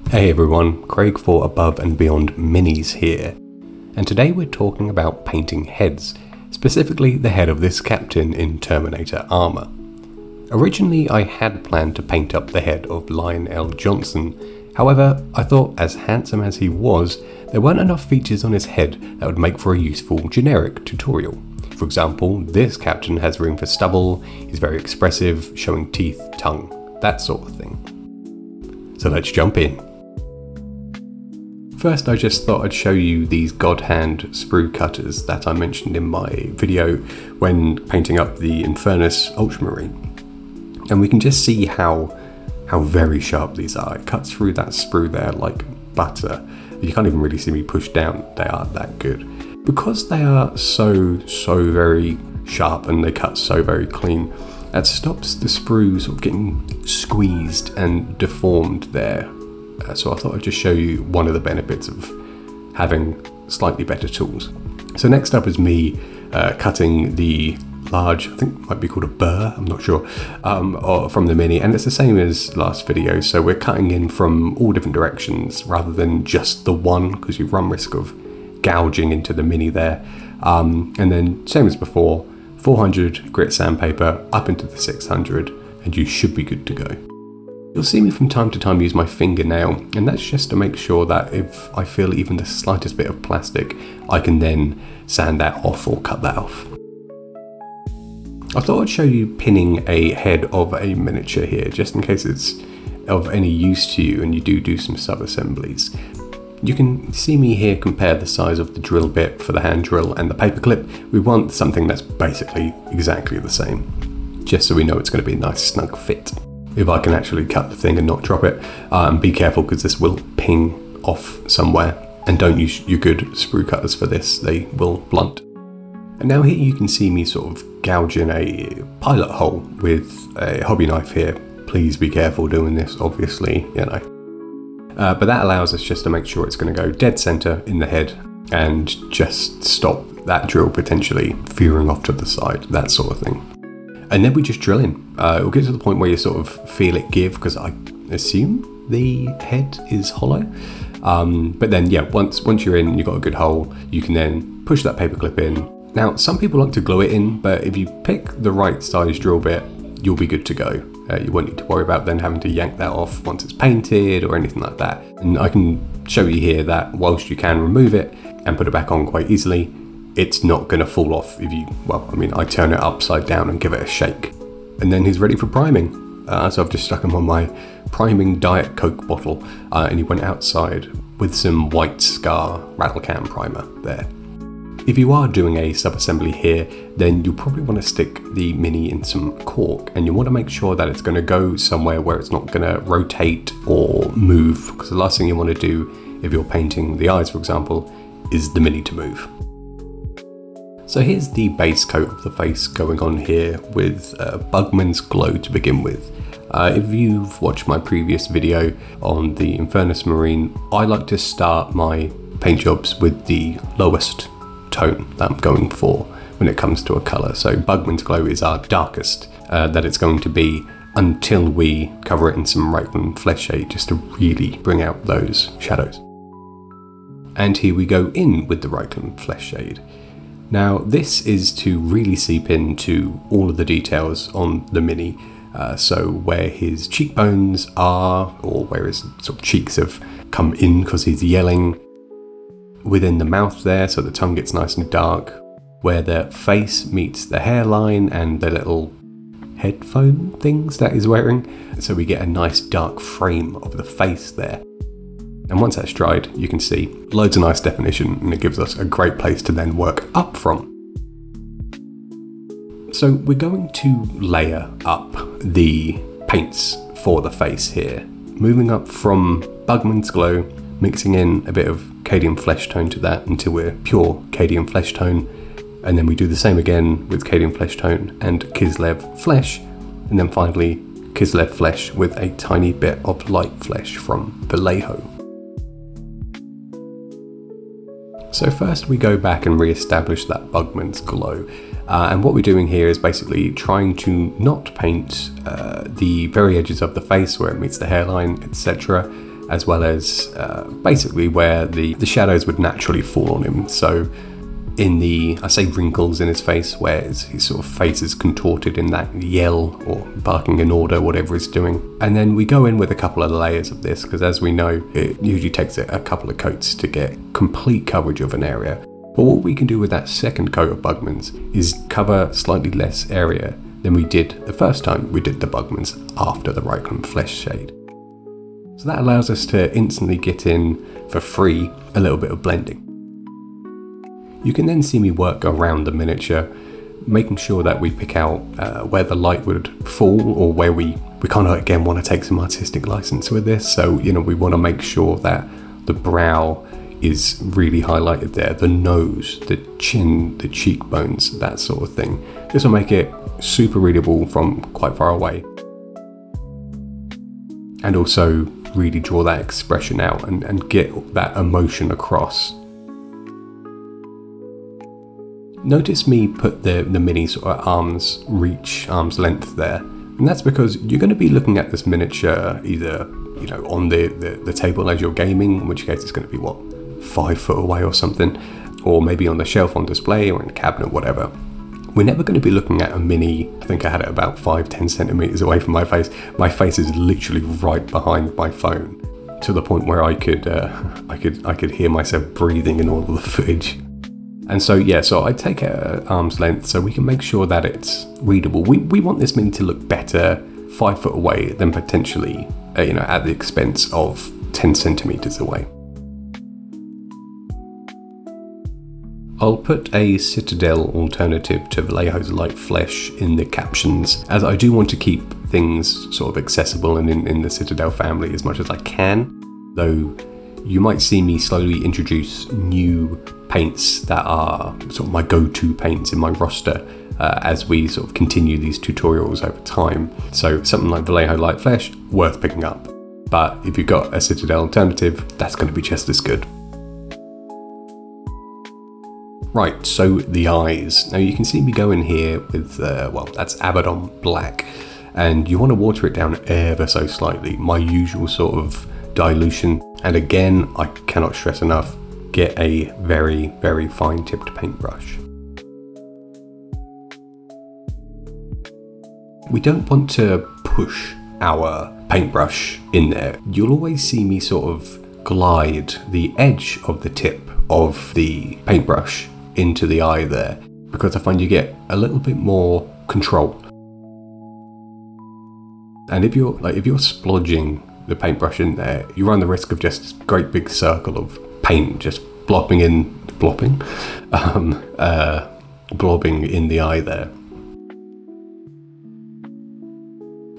Hey everyone, Craig for Above and Beyond Minis here, and today we're talking about painting heads, specifically the head of this captain in Terminator Armour. Originally I had planned to paint up the head of Lionel Johnson, however I thought as handsome as he was, there weren't enough features on his head that would make for a useful generic tutorial. For example, this captain has room for stubble, he's very expressive, showing teeth, tongue, that sort of thing. So let's jump in. First, I just thought I'd show you these God Hand sprue cutters that I mentioned in my video when painting up the Infernus Ultramarine. And we can just see how very sharp these are. It cuts through that sprue there like butter. You can't even really see me push down, they are that good. Because they are so very sharp and they cut so very clean, that stops the sprue sort of getting squeezed and deformed there. So I thought I'd just show you one of the benefits of having slightly better tools. So next up is me cutting the large, I think it might be called a burr, I'm not sure, from the Mini, and it's the same as last video, so we're cutting in from all different directions rather than just the one, because you run risk of gouging into the Mini there. And then same as before, 400 grit sandpaper up into the 600 and you should be good to go. You'll see me from time to time use my fingernail, and that's just to make sure that if I feel even the slightest bit of plastic, I can then sand that off or cut that off. I thought I'd show you pinning a head of a miniature here, just in case it's of any use to you and you do some sub-assemblies. You can see me here compare the size of the drill bit for the hand drill and the paperclip. We want something that's basically exactly the same, just so we know it's going to be a nice snug fit. If I can actually cut the thing and not drop it, be careful because this will ping off somewhere, and don't use your good sprue cutters for this, they will blunt. And now here you can see me sort of gouging a pilot hole with a hobby knife here. Please be careful doing this, obviously, you know. But that allows us just to make sure it's going to go dead center in the head and just stop that drill potentially veering off to the side, that sort of thing. And then we just drill in. It'll get to the point where you sort of feel it give, because I assume the head is hollow. But then, yeah, once you're in, you've got a good hole, you can then push that paperclip in. Now, some people like to glue it in, but if you pick the right size drill bit, you'll be good to go. You won't need to worry about then having to yank that off once it's painted or anything like that. And I can show you here that whilst you can remove it and put it back on quite easily, it's not going to fall off if you, I turn it upside down and give it a shake. And then he's ready for priming. So I've just stuck him on my priming Diet Coke bottle, and he went outside with some White Scar rattle can primer there. If you are doing a sub-assembly here, then you'll probably want to stick the Mini in some cork, and you want to make sure that it's going to go somewhere where it's not going to rotate or move, because the last thing you want to do if you're painting the eyes, for example, is the Mini to move. So here's the base coat of the face going on here with Bugman's Glow to begin with. If you've watched my previous video on the Infernus Marine, I like to start my paint jobs with the lowest tone that I'm going for when it comes to a colour. So Bugman's Glow is our darkest that it's going to be until we cover it in some Reikland Flesh Shade, just to really bring out those shadows. And here we go in with the Reikland Flesh Shade. Now this is to really seep into all of the details on the Mini, so where his cheekbones are, or where his sort of cheeks have come in because he's yelling, within the mouth there so the tongue gets nice and dark, where the face meets the hairline and the little headphone things that he's wearing, so we get a nice dark frame of the face there. And once that's dried, you can see loads of nice definition, and it gives us a great place to then work up from. So we're going to layer up the paints for the face here, moving up from Bugman's Glow, mixing in a bit of Cadian Flesh Tone to that until we're pure Cadian Flesh Tone, and then we do the same again with Cadian Flesh Tone and Kislev Flesh, and then finally Kislev Flesh with a tiny bit of light flesh from Vallejo. So first we go back and re-establish that Bugman's Glow, and what we're doing here is basically trying to not paint the very edges of the face where it meets the hairline, etc., as well as basically where the shadows would naturally fall on him. So in the, I say wrinkles in his face, where his sort of face is contorted in that yell or barking an order, whatever he's doing. And then we go in with a couple of layers of this, because as we know, it usually takes a couple of coats to get complete coverage of an area. But what we can do with that second coat of Bugmans is cover slightly less area than we did the first time we did the Bugmans after the Reikland flesh shade. So that allows us to instantly get in for free a little bit of blending. You can then see me work around the miniature, making sure that we pick out where the light would fall, or where we kind of again want to take some artistic license with this. So, you know, we want to make sure that the brow is really highlighted there, the nose, the chin, the cheekbones, that sort of thing. This will make it super readable from quite far away. And also really draw that expression out and get that emotion across. Notice me put the mini sort of arm's length there, and that's because you're going to be looking at this miniature either, you know, on the table as you're gaming, in which case it's going to be what, 5 foot away or something, or maybe on the shelf on display or in a cabinet, whatever. We're never going to be looking at a mini. I think I had it about 5-10 centimeters away from my face. My face is literally right behind my phone, to the point where I could hear myself breathing in all of the footage. And so, yeah, so I take it at arm's length so we can make sure that it's readable. We want this mini to look better 5 foot away than potentially, you know, at the expense of 10 centimeters away. I'll put a Citadel alternative to Vallejo's light flesh in the captions, as I do want to keep things sort of accessible and in the Citadel family as much as I can, though you might see me slowly introduce new paints that are sort of my go-to paints in my roster as we sort of continue these tutorials over time. So something like Vallejo light flesh, worth picking up. But if you've got a Citadel alternative, that's going to be just as good. Right, so the eyes. Now you can see me go in here with, well, that's Abaddon Black, and you want to water it down ever so slightly, my usual sort of dilution. And again, I cannot stress enough, get a very, very fine tipped paintbrush. We don't want to push our paintbrush in there. You'll always see me sort of glide the edge of the tip of the paintbrush into the eye there, because I find you get a little bit more control. And if you're splodging the paintbrush in there, you run the risk of just this great big circle of paint just blobbing in the eye there.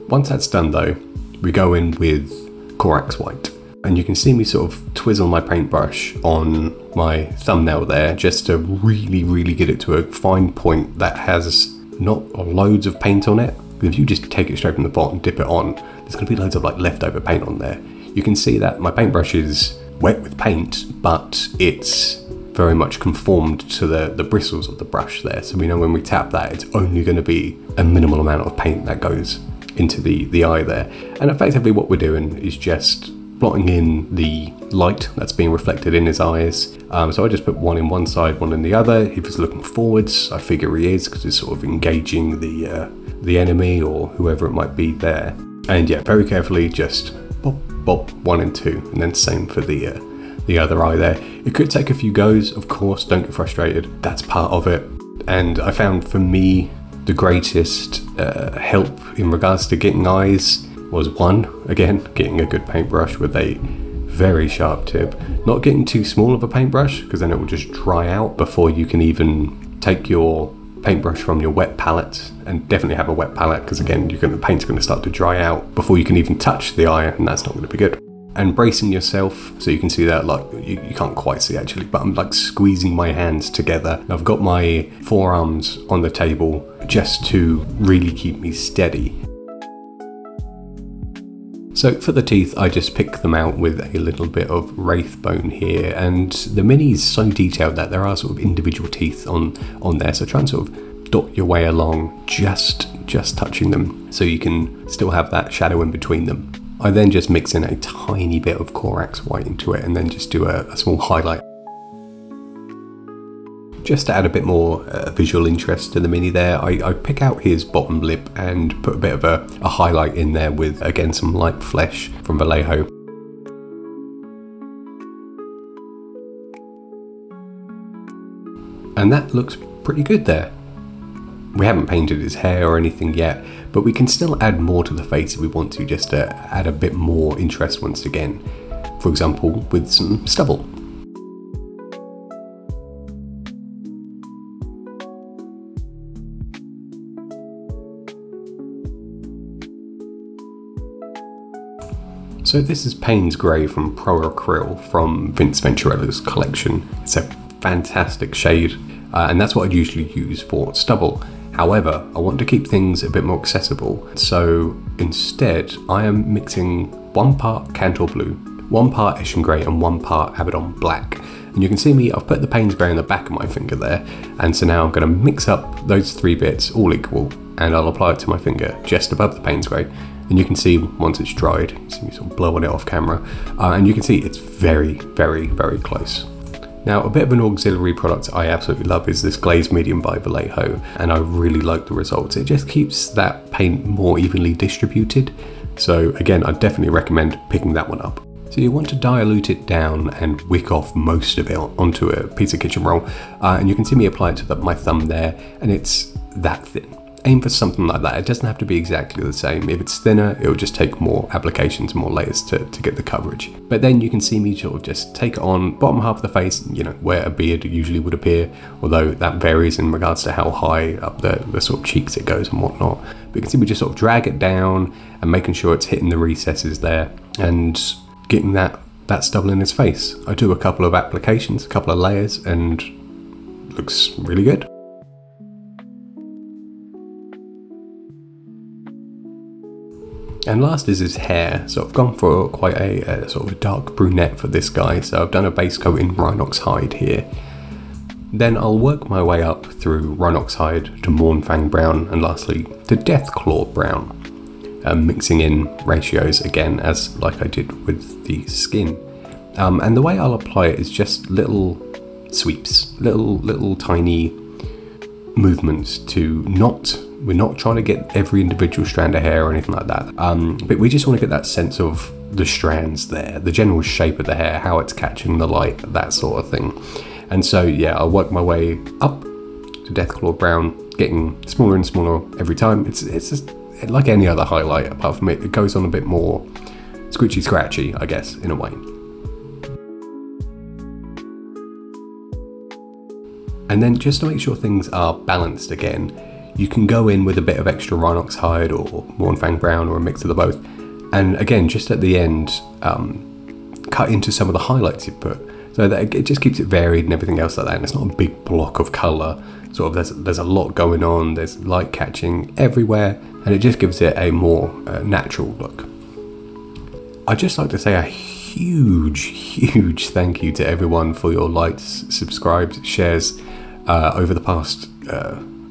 Once that's done though, we go in with Corax White. And you can see me sort of twizzle my paintbrush on my thumbnail there, just to really, really get it to a fine point that has not loads of paint on it. If you just take it straight from the pot and dip it on, there's going to be loads of like leftover paint on there. You can see that my paintbrush is wet with paint, but it's very much conformed to the bristles of the brush there. So we know when we tap that, it's only going to be a minimal amount of paint that goes into the eye there. And effectively what we're doing is just blotting in the light that's being reflected in his eyes. So I just put one in one side, one in the other. If he's looking forwards, I figure he is, because he's sort of engaging the enemy or whoever it might be there. And yeah, very carefully just pop, pop, 1 and 2, and then same for the other eye there. It could take a few goes, of course, don't get frustrated. That's part of it. And I found for me, the greatest help in regards to getting eyes was one, again, getting a good paintbrush with a very sharp tip. Not getting too small of a paintbrush, because then it will just dry out before you can even take your paintbrush from your wet palette. And definitely have a wet palette, because again, the paint's going to start to dry out before you can even touch the eye, and that's not going to be good. And bracing yourself, so you can see that, like, you can't quite see actually, but I'm like squeezing my hands together. I've got my forearms on the table just to really keep me steady. So for the teeth, I just pick them out with a little bit of wraith bone here, and the mini is so detailed that there are sort of individual teeth on there, so try and sort of dot your way along, just touching them, so you can still have that shadow in between them. I then just mix in a tiny bit of Corax white into it and then just do a small highlight. Just to add a bit more visual interest to the mini there, I pick out his bottom lip and put a bit of a highlight in there with, again, some light flesh from Vallejo. And that looks pretty good there. We haven't painted his hair or anything yet, but we can still add more to the face if we want to, just to add a bit more interest once again. For example, with some stubble. So this is Payne's Grey from Pro Acryl from Vince Venturella's collection. It's a fantastic shade, and that's what I'd usually use for stubble. However, I want to keep things a bit more accessible, so instead I am mixing 1 part Cantor Blue, 1 part Eshin Grey and 1 part Abaddon Black. And you can see me, I've put the Payne's Grey on the back of my finger there, and so now I'm going to mix up those 3 bits all equal, and I'll apply it to my finger just above the Payne's Grey. And you can see once it's dried, you can see me sort of blowing it off camera, and you can see it's very, very, very close. Now, a bit of an auxiliary product I absolutely love is this glazed medium by Vallejo, and I really like the results. It just keeps that paint more evenly distributed. So again, I definitely recommend picking that one up. So you want to dilute it down and wick off most of it onto a piece of kitchen roll, and you can see me apply it to my thumb there, and it's that thin. Aim for something like that. It doesn't have to be exactly the same. If it's thinner, it'll just take more applications, more layers to get the coverage. But then you can see me sort of just take it on bottom half of the face, you know, where a beard usually would appear, although that varies in regards to how high up the sort of cheeks it goes and whatnot. But you can see me just sort of drag it down and making sure it's hitting the recesses there and getting that stubble in his face. I do a couple of applications, a couple of layers, and looks really good. And last is his hair. So I've gone for quite a sort of a dark brunette for this guy. So I've done a base coat in Rhinox hide here. Then I'll work my way up through Rhinox hide to Mournfang brown, and lastly to Deathclaw brown. Mixing in ratios again, as like I did with the skin. And the way I'll apply it is just little sweeps, little tiny movements to we're not trying to get every individual strand of hair or anything like that, but we just want to get that sense of the strands there, the general shape of the hair, how it's catching the light, that sort of thing. And so yeah, I'll work my way up to Deathclaw brown, getting smaller and smaller every time. It's just like any other highlight, apart from it goes on a bit more scratchy scratchy, I guess, in a way. And then just to make sure things are balanced again, you can go in with a bit of extra Rhinox hide or Mournfang brown or a mix of the both. And again, just at the end, cut into some of the highlights you've put, so that it just keeps it varied and everything else like that. And it's not a big block of colour. Sort of there's a lot going on. There's light catching everywhere, and it just gives it a more natural look. I'd just like to say a huge thank you to everyone for your likes, subscribes, shares over the past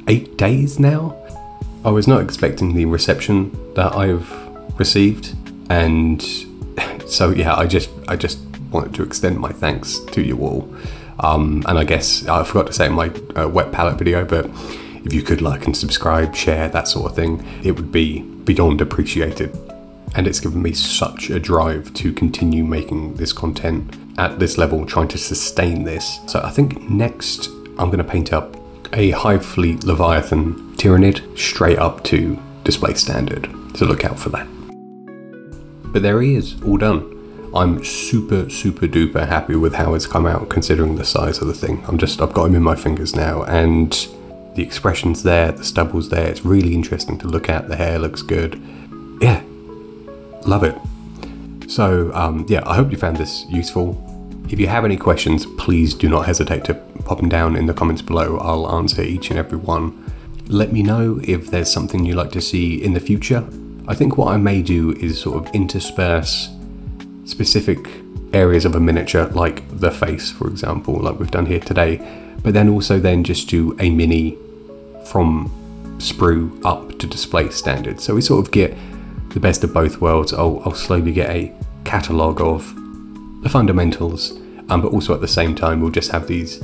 8 days now. I was not expecting the reception that I've received, and so yeah, I just wanted to extend my thanks to you all. And I guess I forgot to say in my wet palette video, but if you could like and subscribe, share, that sort of thing, it would be beyond appreciated. And it's given me such a drive to continue making this content at this level, trying to sustain this. So I think next I'm going to paint up a Hive Fleet Leviathan Tyrannid straight up to display standard, so look out for that. But there he is, all done. I'm super duper happy with how it's come out, considering the size of the thing. I've got him in my fingers now, and the expression's there, the stubble's there. It's really interesting to look at. The hair looks good. Yeah, love it. So yeah, I hope you found this useful. If you have any questions, please do not hesitate to pop them down in the comments below. I'll answer each and every one. Let me know if there's something you'd like to see in the future. I think what I may do is sort of intersperse specific areas of a miniature, like the face, for example, like we've done here today, but then also then just do a mini from sprue up to display standard. So we sort of get the best of both worlds. I'll slowly get a catalogue of the fundamentals, but also at the same time we'll just have these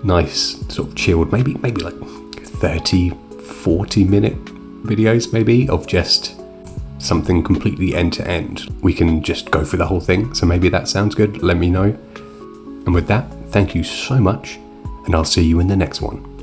nice sort of chilled, maybe like 30-40 minute videos maybe of just something completely end to end. We can just go through the whole thing, so maybe that sounds good, let me know. And with that, thank you so much, and I'll see you in the next one.